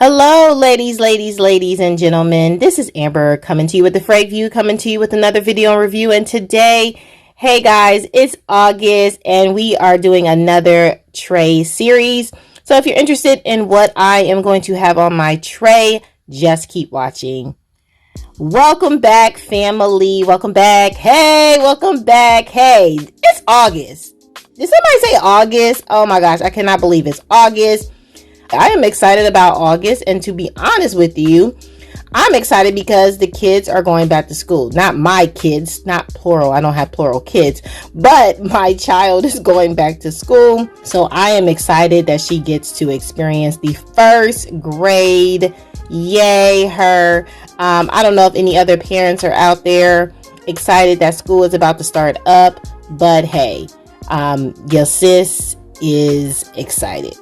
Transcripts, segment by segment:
Hello, ladies and gentlemen. This is Amber coming to you with the Frag View, coming to you with another video and review. And today, hey guys, it's August and we are doing another tray series. So if you're interested in what I am going to have on my tray, just keep watching. Welcome back, family. Welcome back. Hey, welcome back. Hey, it's August. Did somebody say August? Oh my gosh, I cannot believe it's August. I am excited about August, and to be honest with you, I'm excited because the kids are going back to school. Not my kids, not plural. I don't have plural kids, but my child is going back to school. So I am excited that she gets to experience the first grade. Yay, her. I don't know if any other parents are out there excited that school is about to start up, but hey, your sis is excited.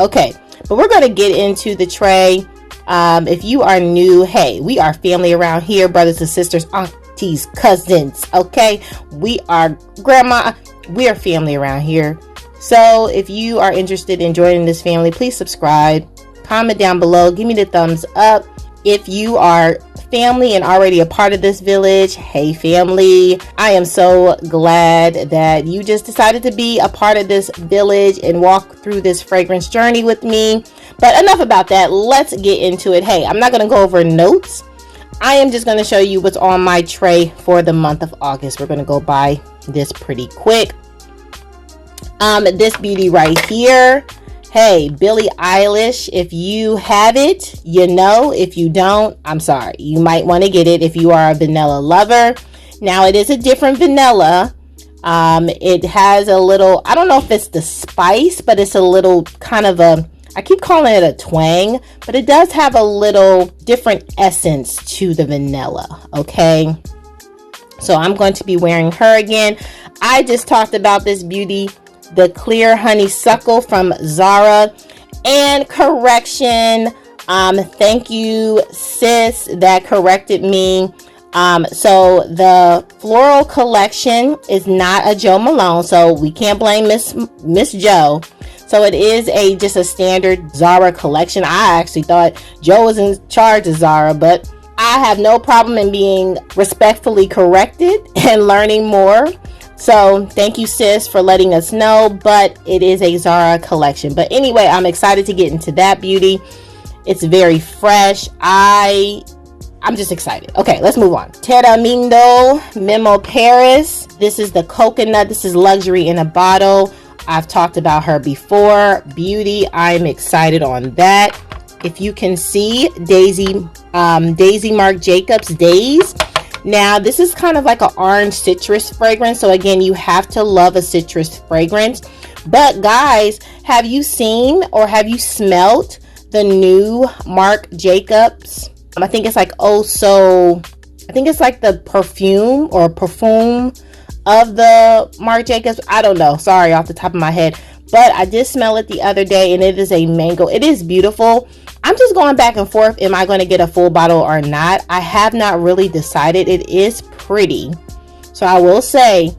Okay, but we're going to get into the tray. If you are new, hey, we are family around here, brothers and sisters, aunties, cousins, okay? We are grandma, we are family around here. So if you are interested in joining this family, please subscribe, comment down below, give me the thumbs up. If you are family and already a part of this village, hey family, I am so glad that you just decided to be a part of this village and walk through this fragrance journey with me. But enough about that, let's get into it. Hey, I'm not going to go over notes. I am just going to show you what's on my tray for the month of August. We're going to go by this pretty quick. This beauty right here, hey, Billie Eilish, if you have it, you know. If you don't, I'm sorry. You might want to get it if you are a vanilla lover. Now, it is a different vanilla. It has a little, I don't know if it's the spice, but it's a little kind of a, I keep calling it a twang, but it does have a little different essence to the vanilla, okay? So I'm going to be wearing her again. I just talked about this beauty, the clear honeysuckle from Zara. And correction, thank you sis that corrected me. So the floral collection is not a Jo Malone, so we can't blame Miss Jo. So it is just a standard Zara collection. I actually thought Jo was in charge of Zara, but I have no problem in being respectfully corrected and learning more. So thank you sis for letting us know, but it is a Zara collection. But anyway, I'm excited to get into that beauty. It's very fresh. I'm just excited. Okay, let's move on. Tamarindo, Memo Paris. This is the coconut. This is luxury in a bottle. I've talked about her before. Beauty, I'm excited on that. If you can see, Daisy Marc Jacobs Daze. Now, this is kind of like an orange citrus fragrance. So again, you have to love a citrus fragrance. But guys, have you seen or have you smelt the new Marc Jacobs? I think it's like I think it's like the perfume of the Marc Jacobs. I don't know. Sorry, off the top of my head. But I did smell it the other day and it is a mango. It is beautiful. I'm just going back and forth. Am I going to get a full bottle or not? I have not really decided. It is pretty. So I will say,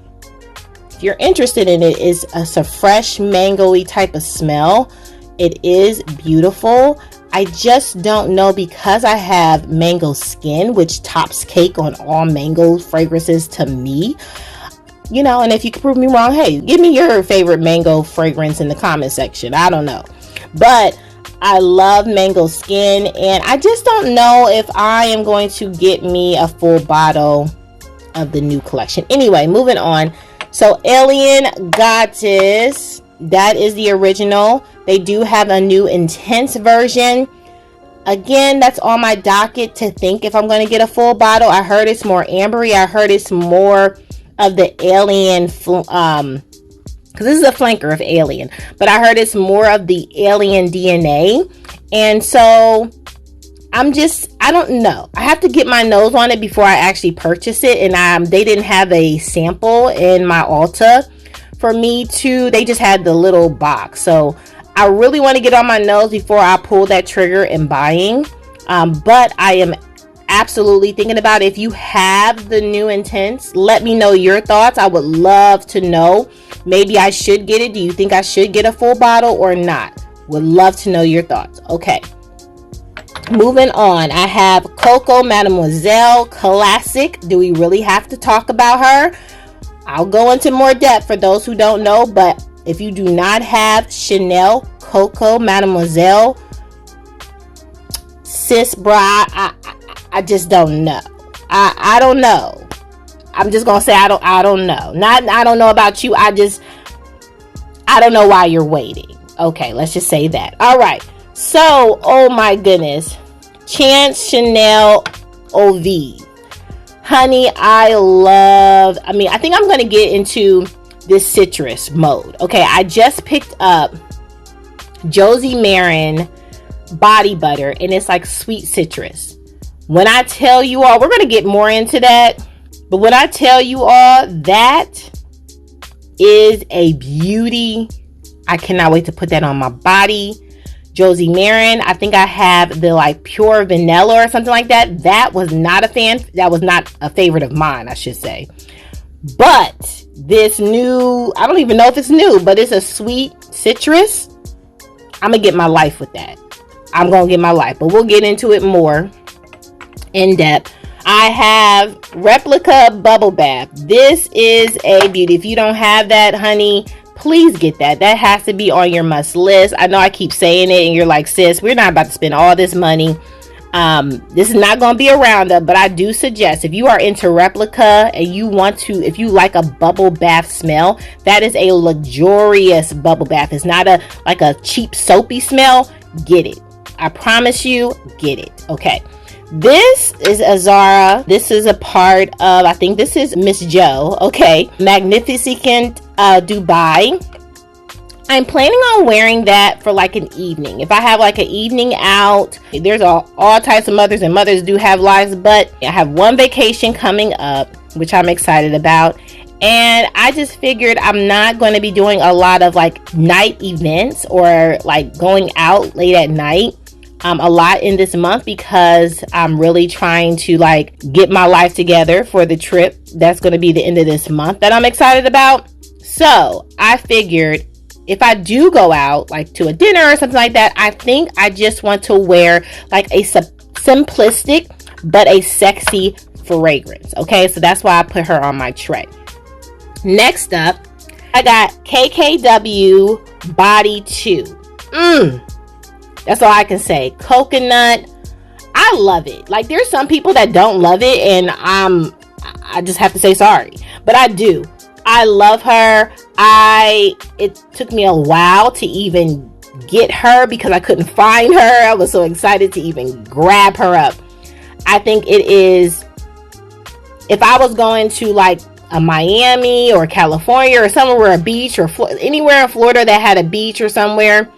if you're interested in it, it's a fresh mango-y type of smell. It is beautiful. I just don't know, because I have mango skin, which tops cake on all mango fragrances to me. You know, and if you can prove me wrong, hey, give me your favorite mango fragrance in the comment section. I don't know. But I love mango skin, and I just don't know if I am going to get me a full bottle of the new collection. Anyway, moving on. So Alien Goddess, that is the original. They do have a new intense version. Again, that's on my docket to think if I'm going to get a full bottle. I heard it's more ambery. I heard it's more of the Alien, because this is a flanker of Alien, but I heard it's more of the Alien DNA. And so I don't know. I have to get my nose on it before I actually purchase it. And they didn't have a sample in my Ulta for me to, they just had the little box. So I really want to get on my nose before I pull that trigger in buying. But I am absolutely thinking about it. If you have the new Intense, let me know your thoughts. I would love to know. Maybe I should get it. Do you think I should get a full bottle or not? Would love to know your thoughts. Okay. Moving on, I have Coco Mademoiselle Classic. Do we really have to talk about her? I'll go into more depth for those who don't know, but if you do not have Chanel Coco Mademoiselle, sis, brah, I just don't know. I don't know. I'm just gonna say I don't know. Not I don't know about you. I don't know why you're waiting. Okay, let's just say that. All right. So, oh my goodness, Chance Chanel Vive. Honey, I think I'm going to get into this citrus mode. Okay, I just picked up Josie Maran body butter, and it's like sweet citrus. When I tell you all, we're going to get more into that, but when I tell you all, that is a beauty. I cannot wait to put that on my body. Josie Maran, I think I have the like pure vanilla or something like that. That was not a favorite of mine, I should say. But this new, I don't even know if it's new, but it's a sweet citrus. I'm gonna get my life with that. I'm gonna get my life, but we'll get into it more in depth. I have Replica Bubble Bath. This is a beauty. If you don't have that, honey, please get that. That has to be on your must list. I know I keep saying it and you're like, sis, we're not about to spend all this money. This is not going to be a roundup, but I do suggest if you are into Replica and you want to, if you like a bubble bath smell, that is a luxurious bubble bath. It's not like a cheap soapy smell. Get it. I promise you, get it. Okay. This is a Zara. This is a part of, I think this is Miss Joe. Okay. Magnificent Dubai. I'm planning on wearing that for like an evening. If I have like an evening out, there's all types of mothers, and mothers do have lives, but I have one vacation coming up, which I'm excited about. And I just figured I'm not going to be doing a lot of like night events or like going out late at night a lot in this month, because I'm really trying to like get my life together for the trip that's going to be the end of this month that I'm excited about. So I figured if I do go out like to a dinner or something like that, I think I just want to wear like a simplistic but a sexy fragrance. Okay, so that's why I put her on my tray. Next up, I got KKW Body 2. That's all I can say. Coconut. I love it. Like, there's some people that don't love it, and I just have to say sorry. But I do. I love her. It took me a while to even get her because I couldn't find her. I was so excited to even grab her up. I think it is, if I was going to like a Miami or California or somewhere where a beach, or anywhere in Florida that had a beach or somewhere,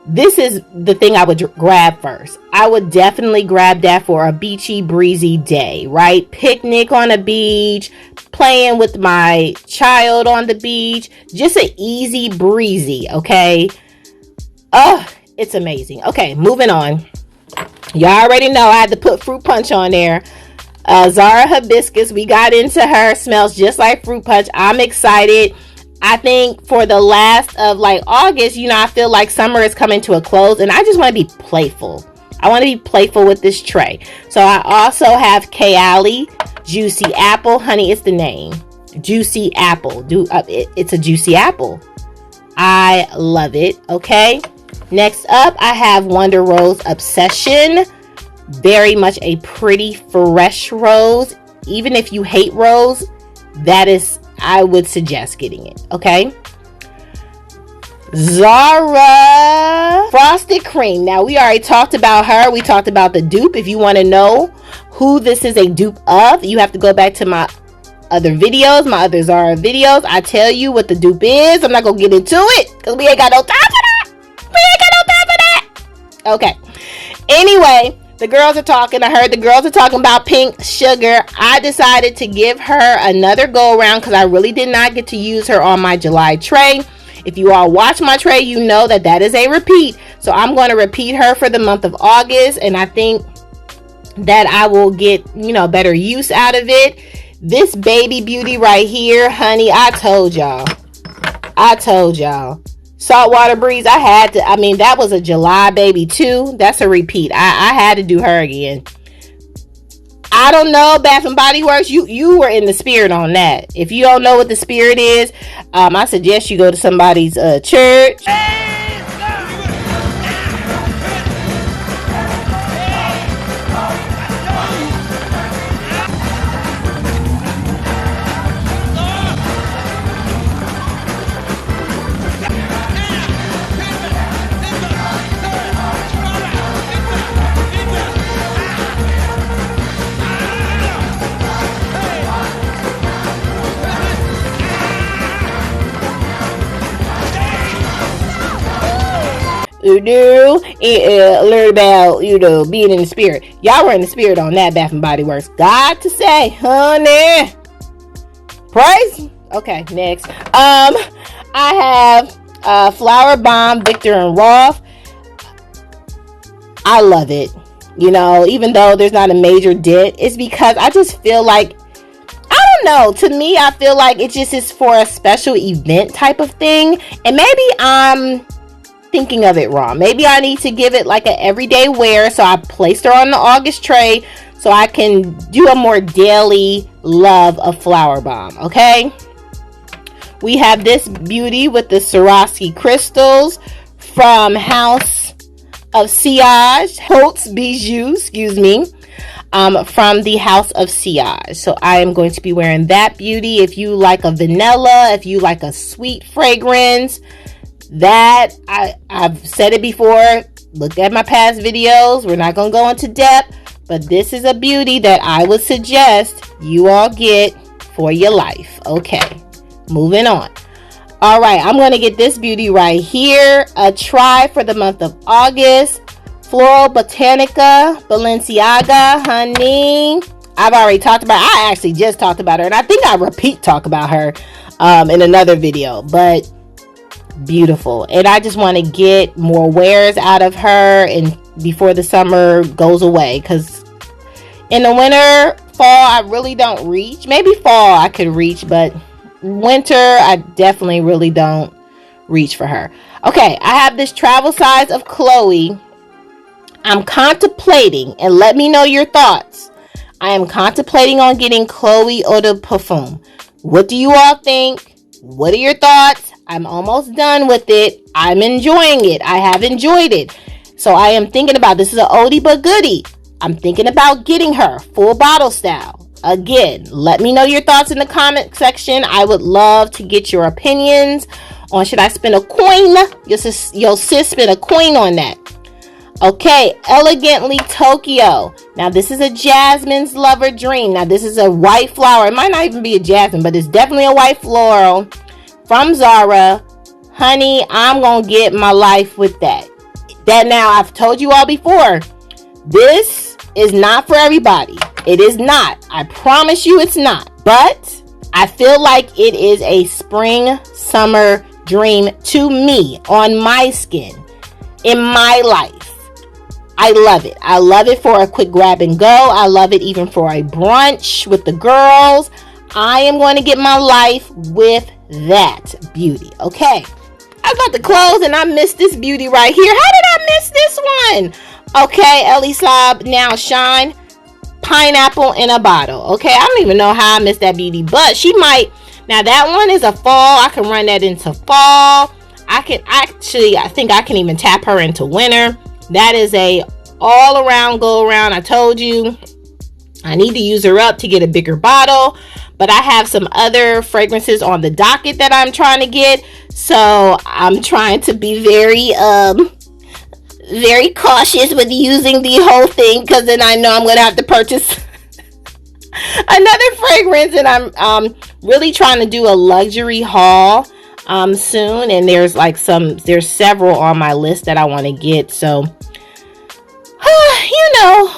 this is the thing I would grab first. I would definitely grab that for a beachy, breezy day, right? Picnic on a beach, playing with my child on the beach, just an easy breezy, okay? Oh, it's amazing. Okay, moving on. Y'all already know I had to put fruit punch on there. Zara Hibiscus, we got into her. Smells just like fruit punch. I'm excited. I think for the last of like August, I feel like summer is coming to a close, and I just want to be playful. I want to be playful with this tray. So I also have Kayali Juicy Apple. Honey, it's the name. Juicy Apple. It's a juicy apple. I love it. Okay. Next up, I have Wonder Rose Obsession. Very much a pretty fresh rose. Even if you hate rose, I would suggest getting it. Okay. Zara Frosted Cream. Now, we already talked about her. We talked about the dupe. If you want to know who this is a dupe of, you have to go back to my other videos, my other Zara videos. I tell you what the dupe is. I'm not going to get into it because we ain't got no time for that. Okay. Anyway, the girls are talking. I heard the girls are talking about Pink Sugar. I decided to give her another go around because I really did not get to use her on my July tray. If you all watch my tray, you know that is a repeat. So I'm going to repeat her for the month of August. And I think that I will get, you know, better use out of it. This baby beauty right here, honey, I told y'all. Saltwater breeze, that was a July baby too. That's a repeat. I had to do her again. I don't know, Bath and Body Works, you were in the spirit on that. If you don't know what the spirit is, I suggest you go to somebody's church. Learn about, being in the spirit. Y'all were in the spirit on that, Bath and Body Works. God to say, honey, praise. Okay, next. I have Flowerbomb Viktor&Rolf. I love it. Even though there's not a major dent, it's because I just feel like, I don't know, to me, I feel like it just is for a special event type of thing. And maybe I'm thinking of it wrong. Maybe I need to give it like an everyday wear. So I placed her on the August tray so I can do a more daily love of Flowerbomb. Okay. We have this beauty with the Swarovski crystals from House of Sillage, hauts, Bijoux, from the House of Sillage. So I am going to be wearing that beauty. If you like a vanilla, if you like a sweet fragrance, that I've said it before, look at my past videos, we're not going to go into depth, but this is a beauty that I would suggest you all get for your life. Okay, moving on. All right, I'm going to get this beauty right here, a try for the month of August, Floral Botanica Balenciaga, honey. I've already talked about, I actually just talked about her, and I think I talk about her in another video, but beautiful. And I just want to get more wears out of her and before the summer goes away, because in the winter, fall, I really don't reach. Maybe fall I could reach, but winter I definitely really don't reach for her. Okay, I have this travel size of Chloe. I'm contemplating, and let me know your thoughts. I am contemplating on getting Chloe eau de parfum. What do you all think? What are your thoughts? I'm almost done with it. I'm enjoying it. I have enjoyed it. So I am thinking about, this is an oldie but goodie. I'm thinking about getting her full bottle style. Again, let me know your thoughts in the comment section. I would love to get your opinions on, should I spend a coin? Your sis spent a coin on that. Okay, Elegantly Tokyo. Now this is a Jasmine's Lover Dream. Now this is a white flower. It might not even be a jasmine, but it's definitely a white floral from Zara. Honey, I'm gonna get my life with that. Now, I've told you all before, this is not for everybody. It is not. I promise you it's not. But I feel like it is a spring summer dream to me, on my skin, in my life. I love it. I love it for a quick grab and go. I love it even for a brunch with the girls. I am going to get my life with that beauty. Okay, I was about to close and I missed this beauty right here. How did I miss this one? Okay, Eilish Now Shine Pineapple in a Bottle. Okay, I don't even know how I missed that beauty, but she might. Now that one is a fall. I can run that into fall. I think I can even tap her into winter. That is a all around go around. I told you I need to use her up to get a bigger bottle, but I have some other fragrances on the docket that I'm trying to get. So I'm trying to be very cautious with using the whole thing, because then I know I'm going to have to purchase another fragrance, and I'm really trying to do a luxury haul soon, and there's several on my list that I want to get. So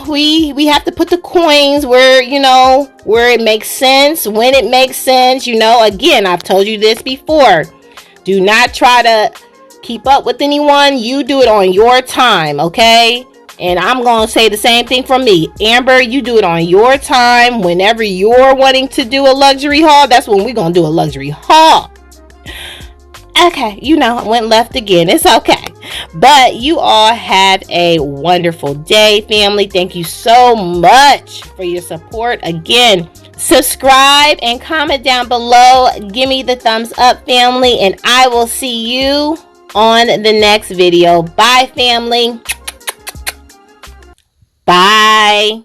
we have to put the coins where it makes sense, when it makes sense. Again, I've told you this before, do not try to keep up with anyone. You do it on your time. Okay, And I'm going to say the same thing from me. Amber, you do it on your time. Whenever you're wanting to do a luxury haul, that's when we're going to do a luxury haul. Okay, I went left again. It's okay. But you all have a wonderful day, family. Thank you so much for your support. Again, subscribe and comment down below. Give me the thumbs up, family. And I will see you on the next video. Bye, family. Bye.